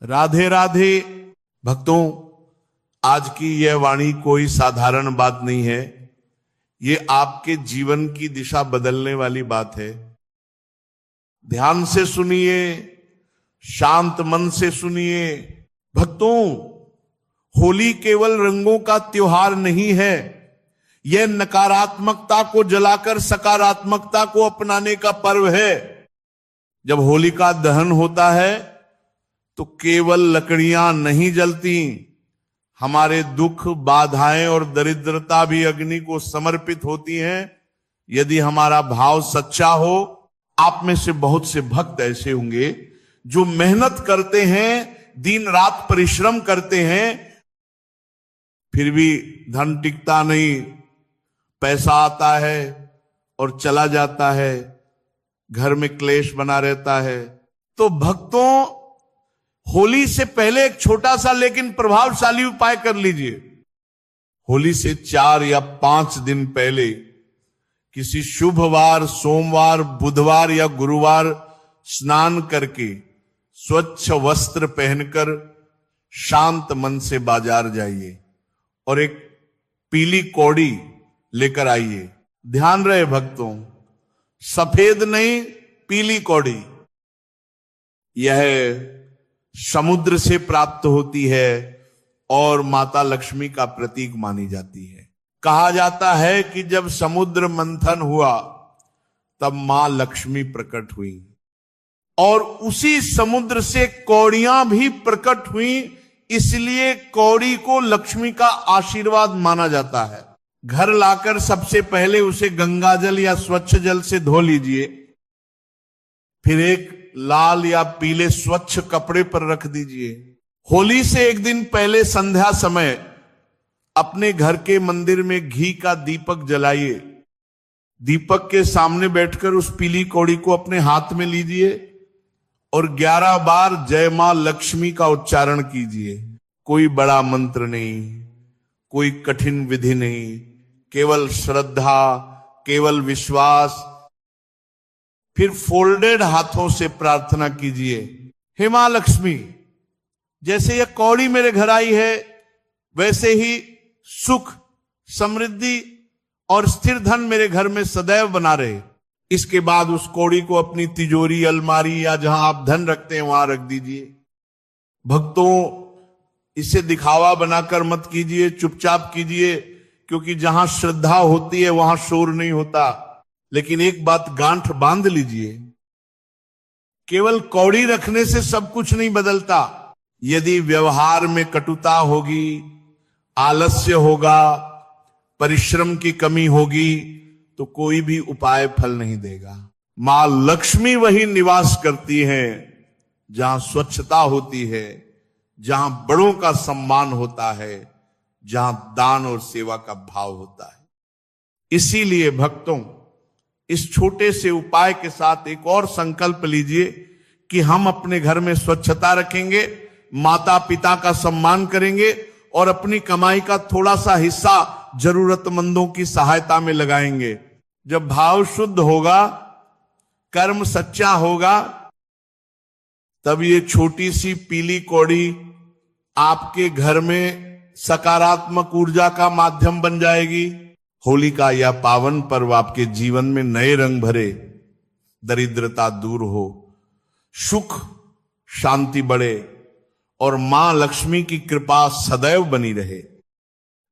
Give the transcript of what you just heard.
राधे राधे। भक्तों, आज की यह वाणी कोई साधारण बात नहीं है। ये आपके जीवन की दिशा बदलने वाली बात है। ध्यान से सुनिए, शांत मन से सुनिए। भक्तों, होली केवल रंगों का त्योहार नहीं है। यह नकारात्मकता को जलाकर सकारात्मकता को अपनाने का पर्व है। जब होली का दहन होता है तो केवल लकड़ियां नहीं जलती, हमारे दुख, बाधाएं और दरिद्रता भी अग्नि को समर्पित होती हैं। यदि हमारा भाव सच्चा हो, आप में से बहुत से भक्त ऐसे होंगे जो मेहनत करते हैं, दिन रात परिश्रम करते हैं, फिर भी धन टिकता नहीं, पैसा आता है और चला जाता है, घर में क्लेश बना रहता है। तो भक्तों, होली से पहले एक छोटा सा लेकिन प्रभावशाली उपाय कर लीजिए। होली से 4 या 5 दिन पहले किसी शुभ वार, सोमवार, बुधवार या गुरुवार स्नान करके स्वच्छ वस्त्र पहनकर शांत मन से बाजार जाइए और एक पीली कौड़ी लेकर आइए। ध्यान रहे भक्तों, सफेद नहीं, पीली कौड़ी। यह समुद्र से प्राप्त होती है और माता लक्ष्मी का प्रतीक मानी जाती है। कहा जाता है कि जब समुद्र मंथन हुआ तब मां लक्ष्मी प्रकट हुई और उसी समुद्र से कौड़ियां भी प्रकट हुई, इसलिए कौड़ी को लक्ष्मी का आशीर्वाद माना जाता है। घर लाकर सबसे पहले उसे गंगा जल या स्वच्छ जल से धो लीजिए, फिर एक लाल या पीले स्वच्छ कपड़े पर रख दीजिए। होली से एक दिन पहले संध्या समय अपने घर के मंदिर में घी का दीपक जलाइए। दीपक के सामने बैठकर उस पीली कौड़ी को अपने हाथ में लीजिए और 11 बार जय मां लक्ष्मी का उच्चारण कीजिए। कोई बड़ा मंत्र नहीं, कोई कठिन विधि नहीं, केवल श्रद्धा, केवल विश्वास। फिर फोल्डेड हाथों से प्रार्थना कीजिए, हे मां लक्ष्मी, जैसे यह कौड़ी मेरे घर आई है वैसे ही सुख, समृद्धि और स्थिर धन मेरे घर में सदैव बना रहे। इसके बाद उस कौड़ी को अपनी तिजोरी, अलमारी या जहां आप धन रखते हैं वहां रख दीजिए। भक्तों, इसे दिखावा बनाकर मत कीजिए, चुपचाप कीजिए, क्योंकि जहां श्रद्धा होती है वहां शोर नहीं होता। लेकिन एक बात गांठ बांध लीजिए, केवल कौड़ी रखने से सब कुछ नहीं बदलता। यदि व्यवहार में कटुता होगी, आलस्य होगा, परिश्रम की कमी होगी, तो कोई भी उपाय फल नहीं देगा। मां लक्ष्मी वही निवास करती है जहां स्वच्छता होती है, जहां बड़ों का सम्मान होता है, जहां दान और सेवा का भाव होता है। इसीलिए भक्तों, इस छोटे से उपाय के साथ एक और संकल्प लीजिए कि हम अपने घर में स्वच्छता रखेंगे, माता पिता का सम्मान करेंगे और अपनी कमाई का थोड़ा सा हिस्सा जरूरतमंदों की सहायता में लगाएंगे। जब भाव शुद्ध होगा, कर्म सच्चा होगा, तब ये छोटी सी पीली कौड़ी आपके घर में सकारात्मक ऊर्जा का माध्यम बन जाएगी। होली का यह पावन पर्व आपके जीवन में नए रंग भरे, दरिद्रता दूर हो, सुख शांति बढ़े और मां लक्ष्मी की कृपा सदैव बनी रहे।